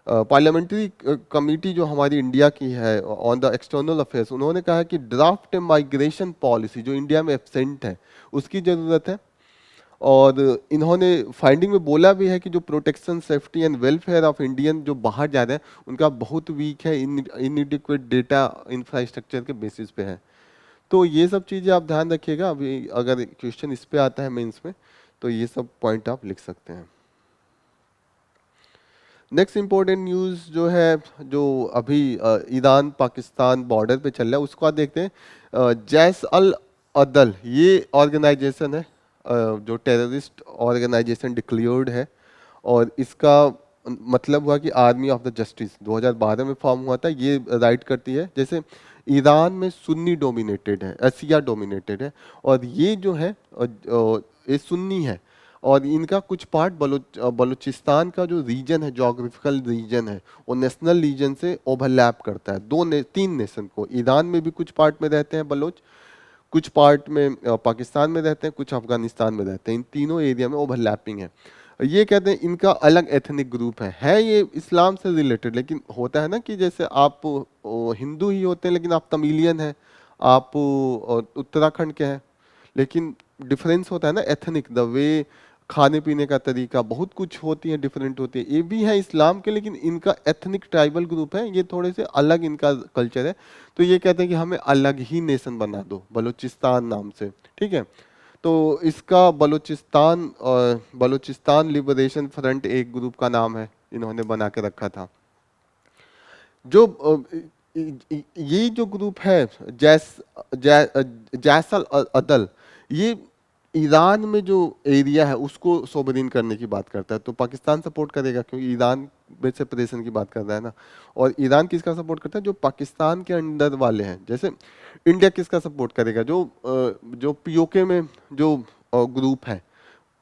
पार्लियामेंट्री कमेटी जो हमारी इंडिया की है ऑन द एक्सटर्नल अफेयर्स, उन्होंने कहा कि ड्राफ्ट माइग्रेशन पॉलिसी जो इंडिया में एब्सेंट है उसकी ज़रूरत है। और इन्होंने फाइंडिंग में बोला भी है कि जो protection, safety and welfare of Indian जो बाहर जा रहे हैं उनका बहुत वीक है, इनएडिक्वेट डेटा इंफ्रास्ट्रक्चर के बेसिस पे है। तो ये सब चीज़ें आप ध्यान रखिएगा। अभी अगर क्वेश्चन इस पे आता है मेंस में, तो ये सब पॉइंट आप लिख सकते हैं। नेक्स्ट इंपॉर्टेंट न्यूज़ जो है, जो अभी ईरान पाकिस्तान बॉर्डर पे चल रहा है, उसको आप देखते हैं। जैश अल अदल ये ऑर्गेनाइजेशन है, जो टेररिस्ट ऑर्गेनाइजेशन डिक्लेयर्ड है, और इसका मतलब हुआ कि आर्मी ऑफ द जस्टिस 2012 में फॉर्म हुआ था। ये राइट करती है, जैसे ईरान में सुन्नी डोमिनेटेड है, एशिया डोमिनेटेड है, और ये जो है ये सुन्नी है, और इनका कुछ पार्ट बलूचिस्तान का जो रीजन है, जोग्राफिकल रीजन है, वो नेशनल रीजन से ओवरलैप करता है। तीन नेशन को, ईरान में भी कुछ पार्ट में रहते हैं बलोच, कुछ पार्ट में पाकिस्तान में रहते हैं, कुछ अफगानिस्तान में रहते हैं। इन तीनों एरिया में ओवरलैपिंग है। ये कहते हैं इनका अलग एथनिक ग्रुप है ये इस्लाम से रिलेटेड, लेकिन होता है ना कि जैसे आप हिंदू ही होते हैं लेकिन आप तमिलियन हैं, आप उत्तराखंड के हैं, लेकिन डिफरेंस होता है ना एथनिक, द वे खाने पीने का तरीका, बहुत कुछ होती है, डिफरेंट होती है। ये भी है इस्लाम के, लेकिन इनका एथनिक ट्राइबल ग्रुप है, ये थोड़े से अलग इनका कल्चर है। तो ये कहते हैं कि हमें अलग ही नेशन बना दो बलूचिस्तान नाम से। ठीक है, तो इसका बलूचिस्तान लिबरेशन फ्रंट एक ग्रुप का नाम है, इन्होंने बना के रखा था। जो ये जो ग्रुप है जैसल अदल, ये ईरान में जो एरिया है उसको सोवरेन करने की बात करता है। तो पाकिस्तान सपोर्ट करेगा, क्योंकि ईरान में सेपरेशन की बात कर रहा है ना। और ईरान किसका सपोर्ट करता है, जो पाकिस्तान के अंडर वाले हैं। जैसे इंडिया किसका सपोर्ट करेगा, जो POK में जो ग्रुप है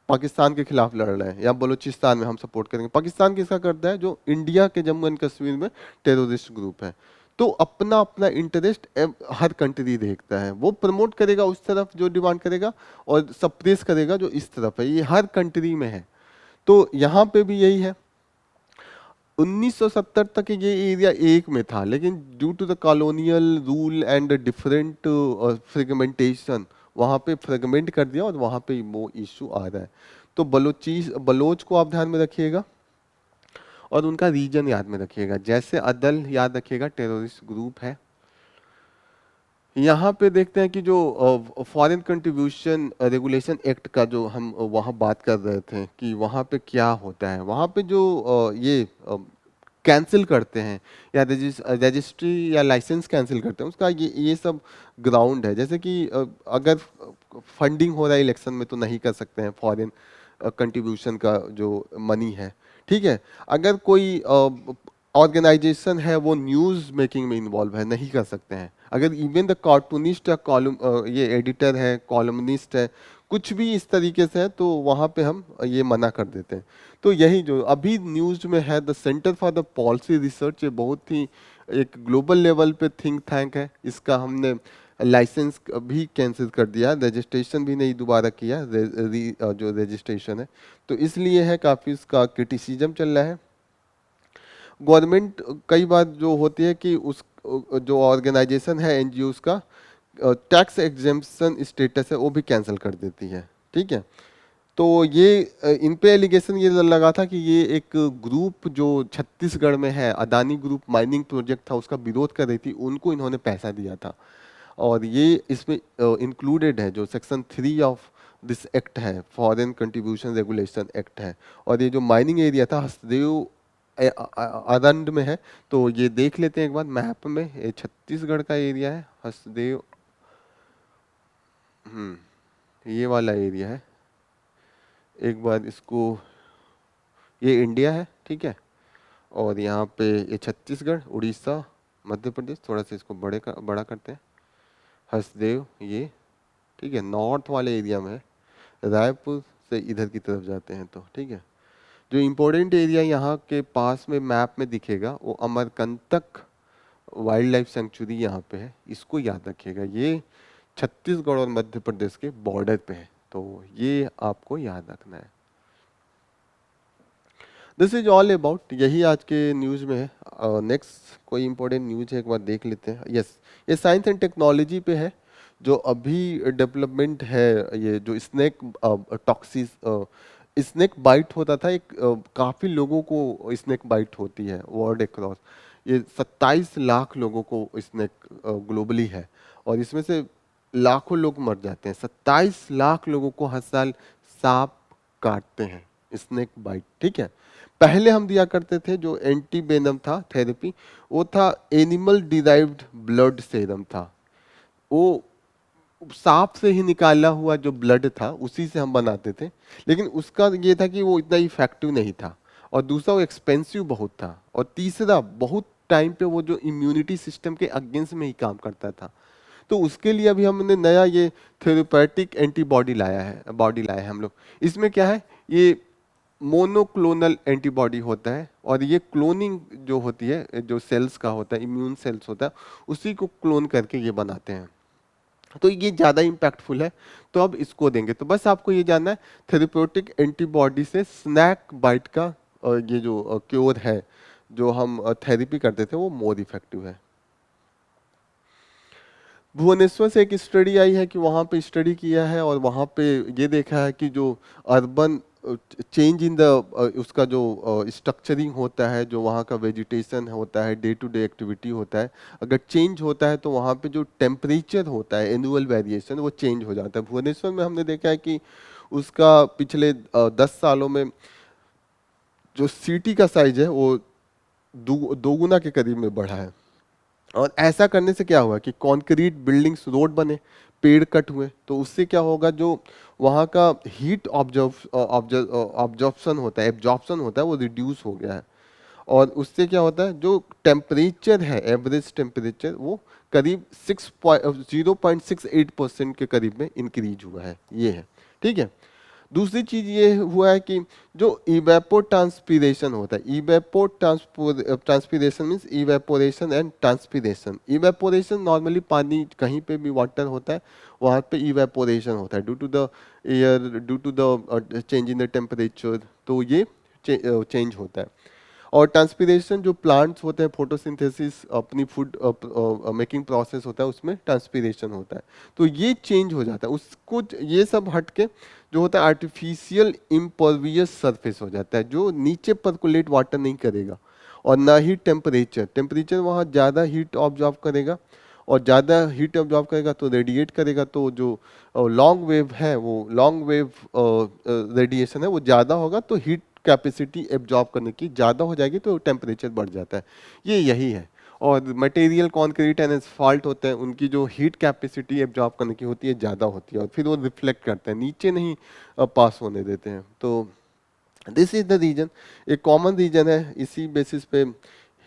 पाकिस्तान के खिलाफ लड़ रहे हैं, या बलूचिस्तान में हम सपोर्ट करेंगे। पाकिस्तान किसका करता है, जो इंडिया के जम्मू एंड कश्मीर में टेररिस्ट ग्रुप है। तो अपना अपना इंटरेस्ट हर कंट्री देखता है, वो प्रमोट करेगा उस तरफ जो डिमांड करेगा, और सप्रेस करेगा जो इस तरफ है। ये हर कंट्री में है, तो यहाँ पे भी यही है। 1970 तक ये एरिया एक में था, लेकिन due to the colonial rule and different fragmentation वहाँ पे फ्रेगमेंट कर दिया, और वहाँ पे वो इशू आ रहा है। तो बलोच को आप ध्यान में रखिएगा। और उनका रीजन याद में रखिएगा। जैसे अदल याद रखिएगा, टेररिस्ट ग्रुप है। यहाँ पे देखते हैं कि जो फॉरेन कंट्रीब्यूशन रेगुलेशन एक्ट का जो हम वहाँ बात कर रहे थे कि वहाँ पे क्या होता है, वहाँ पे जो ये कैंसिल करते हैं या रजिस्ट्री या लाइसेंस कैंसिल करते हैं, उसका ये सब ग्राउंड है। जैसे कि अगर फंडिंग हो रहा है इलेक्शन में तो नहीं कर सकते हैं फॉरेन कंट्रीब्यूशन का जो मनी है, ठीक है। अगर कोई ऑर्गेनाइजेशन है वो न्यूज़ मेकिंग में इन्वॉल्व है, नहीं कर सकते हैं। अगर इवन द कार्टूनिस्ट या कॉलम ये एडिटर है, कॉलमनिस्ट है, कुछ भी इस तरीके से है, तो वहाँ पे हम ये मना कर देते हैं। तो यही जो अभी न्यूज़ में है, the centre for the policy research, ये बहुत ही एक ग्लोबल लेवल पे थिंक टैंक है। इसका हमने लाइसेंस भी कैंसिल कर दिया, रजिस्ट्रेशन भी नहीं दोबारा किया, जो रजिस्ट्रेशन है, तो इसलिए है काफ़ी इसका क्रिटिसिज्म चल रहा है। गवर्नमेंट कई बार जो होती है कि उस जो ऑर्गेनाइजेशन है एनजीओस का टैक्स एग्जेम्पशन स्टेटस है वो भी कैंसिल कर देती है, ठीक है। तो ये इन पे एलिगेशन ये लगा था कि ये एक ग्रुप जो छत्तीसगढ़ में है, अदानी ग्रुप माइनिंग प्रोजेक्ट था, उसका विरोध कर रही थी, उनको इन्होंने पैसा दिया था। और ये इसमें इंक्लूडेड है, जो सेक्शन 3 ऑफ दिस एक्ट है, फॉरेन कंट्रीब्यूशन रेगुलेशन एक्ट है। और ये जो माइनिंग एरिया था हसदेव आदंड में है, तो ये देख लेते हैं एक बार मैप में। ये छत्तीसगढ़ का एरिया है हसदेव, ये वाला एरिया है। एक बार इसको, ये इंडिया है, ठीक है। और यहाँ पे ये छत्तीसगढ़, उड़ीसा, मध्य प्रदेश, थोड़ा सा इसको बड़ा करते हैं। हसदेव ये, ठीक है, नॉर्थ वाले एरिया में है। रायपुर से इधर की तरफ जाते हैं तो ठीक है। जो इम्पोर्टेंट एरिया यहाँ के पास में मैप में दिखेगा वो अमरकंटक वाइल्ड लाइफ सेंचुरी यहाँ पे है, इसको याद रखिएगा। ये छत्तीसगढ़ और मध्य प्रदेश के बॉर्डर पे है, तो ये आपको याद रखना है। दिस इज ऑल अबाउट, यही आज के न्यूज़ में है। नेक्स्ट कोई इंपॉर्टेंट न्यूज़ है एक बार देख लेते हैं। यस, ये साइंस एंड टेक्नोलॉजी पे है। जो अभी डेवलपमेंट है, ये जो स्नेक टॉक्सिस स्नेक बाइट होता था, एक काफ़ी लोगों को स्नेक बाइट होती है वर्ल्ड अक्रॉस। ये 27 लाख लोगों को स्नेक ग्लोबली है, और इसमें से लाखों लोग मर जाते हैं। 27 लाख लोगों को हर साल सांप काटते हैं, स्नेक बाइट, ठीक है। पहले हम दिया करते थे जो एंटी वेनम था थेरेपी, वो था एनिमल डिराइव्ड ब्लड सेरम था। वो सांप से ही निकाला हुआ जो ब्लड था उसी से हम बनाते थे, लेकिन उसका ये था कि वो इतना इफेक्टिव नहीं था, और दूसरा वो एक्सपेंसिव बहुत था, और तीसरा बहुत टाइम पे वो जो इम्यूनिटी सिस्टम के अगेंस्ट में ही काम करता था। तो उसके लिए अभी हमने नया ये थेरेपेटिक एंटीबॉडी लाया है हम लोग। इसमें क्या है, ये मोनोक्लोनल एंटीबॉडी होता है, और ये क्लोनिंग जो होती है, जो सेल्स का होता है, इम्यून सेल्स होता है, उसी को क्लोन करके ये बनाते हैं। तो ये ज़्यादा इम्पैक्टफुल है, तो अब इसको देंगे। तो बस आपको ये जानना है, थेरेप्यूटिक एंटीबॉडी से स्नैक बाइट का ये जो क्योर है, जो हम थेरेपी करते थे, वो मोर इफेक्टिव है। भुवनेश्वर से एक स्टडी आई है कि वहाँ पे स्टडी किया है, और वहाँ पे ये देखा है कि जो अर्बन चेंज इन द उसका जो स्ट्रक्चरिंग होता है, जो वहाँ का वेजिटेशन होता है, डे टू डे एक्टिविटी होता है, अगर चेंज होता है तो वहाँ पे जो टेम्परेचर होता है, एनुअल वेरिएशन, वो चेंज हो जाता है। भुवनेश्वर में हमने देखा है कि उसका पिछले 10 सालों में जो सिटी का साइज है वो दोगुना के करीब में बढ़ा है। और ऐसा करने से क्या हुआ कि कंक्रीट बिल्डिंग्स, रोड बने, पेड़ कट हुए, तो उससे क्या होगा, जो वहाँ का हीट ऑब्जॉर्प्शन होता है वो रिड्यूस हो गया है। और उससे क्या होता है, जो टेम्परेचर है, एवरेज टेम्परेचर, वो करीब 0.68% के करीब में इंक्रीज हुआ है, ये है, ठीक है। दूसरी चीज ये हुआ है कि जो इवेपो ट्रांसपीरेशन होता है, evapotranspiration means evaporation and transpiration. Evaporation normally पानी कहीं पे भी वाटर होता है वहाँ पे इवेपोरेशन होता है due to the air, due to the change in the temperature, तो ये चेंज होता है। और ट्रांसपीरेशन जो प्लांट्स होते हैं, फोटोसिंथेसिस, अपनी फूड मेकिंग प्रोसेस होता है, उसमें ट्रांसपीरेशन होता है, तो ये चेंज हो जाता है। उसको ये सब हट के जो होता है आर्टिफिशियल इम्परवियस सरफेस हो जाता है, जो नीचे परकुलेट वाटर नहीं करेगा, और ना ही टेम्परेचर, टेम्परेचर वहाँ ज़्यादा हीट ऑब्जॉर्व करेगा, और ज़्यादा हीट ऑब्जॉर्व करेगा तो रेडिएट करेगा, तो जो लॉन्ग वेव है वो लॉन्ग वेव रेडिएशन है वो ज़्यादा होगा, तो हीट कैपेसिटी एब्जॉर्ब करने की ज़्यादा हो जाएगी, तो टेम्परेचर बढ़ जाता है। ये यही है। और मटेरियल कंक्रीट एंड एस्फाल्ट होते हैं, उनकी जो हीट कैपेसिटी एब्जॉर्ब करने की होती है ज़्यादा होती है, और फिर वो रिफ्लेक्ट करते हैं, नीचे नहीं पास होने देते हैं। तो दिस इज द रीजन, एक कॉमन रीजन है, इसी बेसिस पे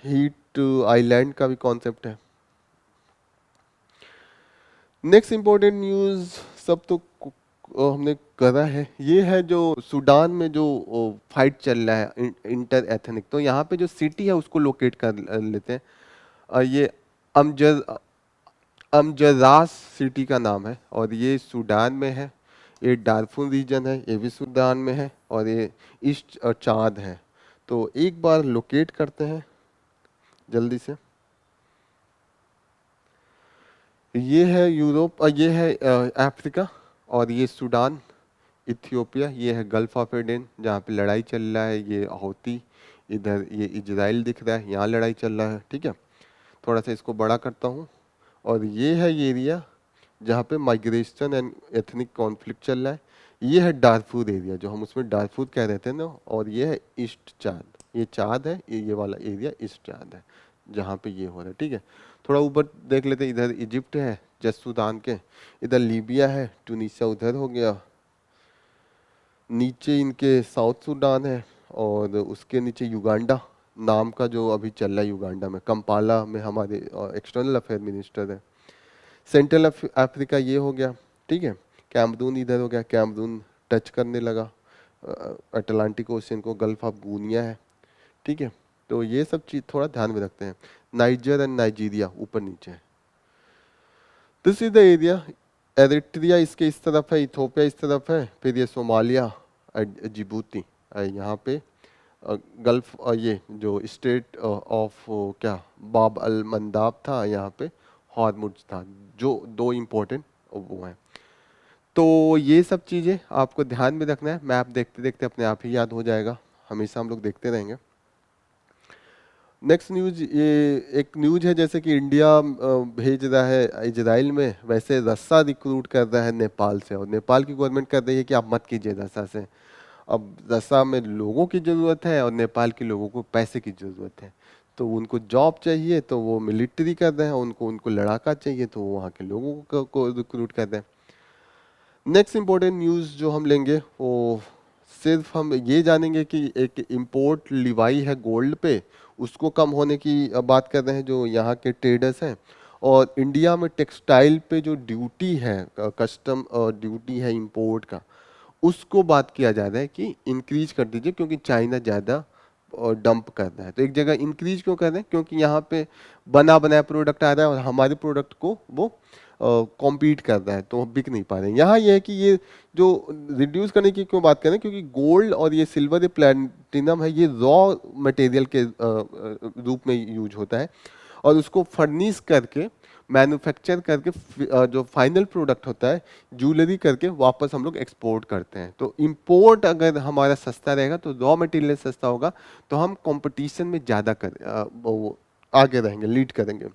हीट आइलैंड का भी कॉन्सेप्ट है। नेक्स्ट इंपॉर्टेंट न्यूज़ सब तो हमने करा है, ये है जो सूडान में जो फाइट चल रहा है इंटर एथनिक, तो यहाँ पे जो सिटी है उसको लोकेट कर लेते हैं। ये अमजद अमजदास सिटी का नाम है, और ये सूडान में है। ये डारफुर रीजन है, ये भी सूडान में है, और ये ईस्ट चाद है। तो एक बार लोकेट करते हैं जल्दी से। ये है यूरोप, ये है अफ्रीका, और ये सूडान, इथियोपिया, ये है गल्फ ऑफ एडन जहाँ पे लड़ाई चल रहा है, ये हौती, इधर ये इजराइल दिख रहा है, यहाँ लड़ाई चल रहा है, ठीक है। थोड़ा सा इसको बड़ा करता हूँ, और ये है ये एरिया जहाँ पे माइग्रेशन एंड एथनिक कॉन्फ्लिक्ट चल रहा है। ये है डारफूर एरिया, जो हम उसमें डारफूर कह रहे थे ना, और ये है ईस्ट चाद, ये चाद है, ये वाला एरिया ईस्ट चाद है जहाँ पे ये हो रहा है, ठीक है। थोड़ा ऊपर देख लेते हैं, इधर इजिप्ट है जस्ट सूडान के, इधर लीबिया है, टूनिसिया उधर हो गया, नीचे इनके साउथ सूडान है, और उसके नीचे युगांडा नाम का जो अभी चल रहा है, युगांडा में कंपाला में हमारे एक्सटर्नल अफेयर मिनिस्टर है। सेंट्रल अफ्रीका ये हो गया, ठीक है। कैमरून इधर हो गया, कैमरून टच करने लगा अटलांटिक ओशियन को, गल्फ ऑफ गुनिया है, ठीक है। तो ये सब चीज़ थोड़ा ध्यान में रखते हैं। नाइजर एंड नाइजीरिया ऊपर नीचे है। This is the area. Eritrea इसके इस तरफ है, इथोपिया इस तरफ है, फिर ये सोमालिया, जिबूती यहाँ पे, गल्फ, ये जो स्टेट ऑफ क्या बाब अल मंदाब था, यहाँ पे हॉर्मुज था, जो दो इम्पोर्टेंट वो हैं। तो ये सब चीज़ें आपको ध्यान में रखना है, मैप देखते देखते अपने आप ही याद हो जाएगा, हमेशा हम लोग देखते रहेंगे। नेक्स्ट न्यूज, ये एक न्यूज है जैसे कि इंडिया भेज रहा है इजराइल में, वैसे रस्सा रिक्रूट कर रहा है नेपाल से, और नेपाल की गवर्नमेंट कर रही है कि आप मत कीजिए रस्सा से। अब रस्सा में लोगों की ज़रूरत है, और नेपाल के लोगों को पैसे की ज़रूरत है, तो उनको जॉब चाहिए तो वो मिलिट्री कर रहे हैं, उनको उनको लड़ाका चाहिए तो वो वहाँ के लोगों को रिक्रूट कर रहे हैं। नेक्स्ट इम्पोर्टेंट न्यूज़ जो हम लेंगे वो सिर्फ हम ये जानेंगे कि एक इम्पोर्ट लिवाई है गोल्ड पे, उसको कम होने की बात कर रहे हैं जो यहाँ के ट्रेडर्स हैं। और इंडिया में टेक्सटाइल पे जो ड्यूटी है, कस्टम ड्यूटी है इंपोर्ट का, उसको बात किया जा रहा है कि इंक्रीज कर दीजिए, क्योंकि चाइना ज़्यादा डंप कर रहा है। तो एक जगह इंक्रीज क्यों कर रहे हैं, क्योंकि यहाँ पे बना बनाया प्रोडक्ट आ रहा है, और हमारे प्रोडक्ट को वो कॉम्पीट कर रहा है, तो वो बिक नहीं पा रहे हैं। यहाँ ये है कि ये जो रिड्यूस करने की क्यों बात करें, क्योंकि गोल्ड और ये सिल्वर, ये प्लैटिनम है, ये रॉ मटेरियल के रूप में यूज होता है, और उसको फर्निश करके मैन्युफैक्चर करके जो फाइनल प्रोडक्ट होता है ज्वेलरी करके वापस हम लोग एक्सपोर्ट करते हैं। तो इंपोर्ट अगर हमारा सस्ता रहेगा तो रॉ मटेरियल सस्ता होगा, तो हम कंपटीशन में ज़्यादा वो आगे रहेंगे, लीड करेंगे।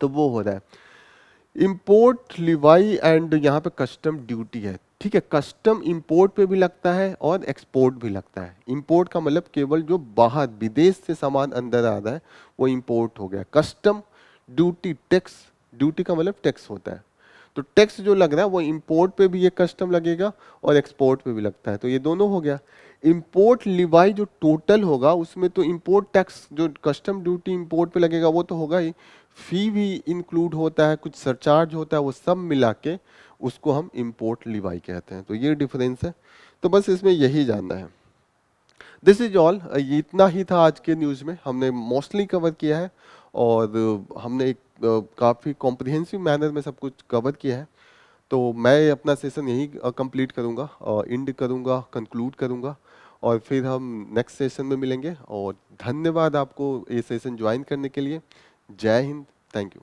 तो वो हो रहा है। इंपोर्ट लिवाई एंड यहाँ पे कस्टम ड्यूटी है, ठीक है। कस्टम इंपोर्ट पे भी लगता है और एक्सपोर्ट भी लगता है। इंपोर्ट का मतलब केवल जो बाहर विदेश से सामान अंदर आ रहा है वो इंपोर्ट हो गया। कस्टम ड्यूटी, टैक्स, ड्यूटी का मतलब टैक्स होता है, तो टैक्स जो लग रहा है वो इंपोर्ट पे भी ये कस्टम लगेगा और एक्सपोर्ट पे भी लगता है, तो ये दोनों हो गया। इंपोर्ट लिवाई जो टोटल होगा उसमें तो इंपोर्ट टैक्स, जो कस्टम ड्यूटी इंपोर्ट पे लगेगा वो तो होगा ही, फी भी इंक्लूड होता है, कुछ सरचार्ज होता है, वो सब मिला के उसको हम इंपोर्ट लिवाई कहते हैं। तो ये डिफरेंस है, तो बस इसमें यही जानना है। दिस इज ऑल, ये इतना ही था आज के न्यूज़ में, हमने मोस्टली कवर किया है, और हमने एक काफ़ी कॉम्प्रिहेंसिव मैनर में सब कुछ कवर किया है। तो मैं अपना सेशन यही कंप्लीट करूँगा, एंड करूँगा, कंक्लूड करूँगा, और फिर हम नेक्स्ट सेशन में मिलेंगे। और धन्यवाद आपको ये सेशन ज्वाइन करने के लिए। जय हिंद, थैंक यू।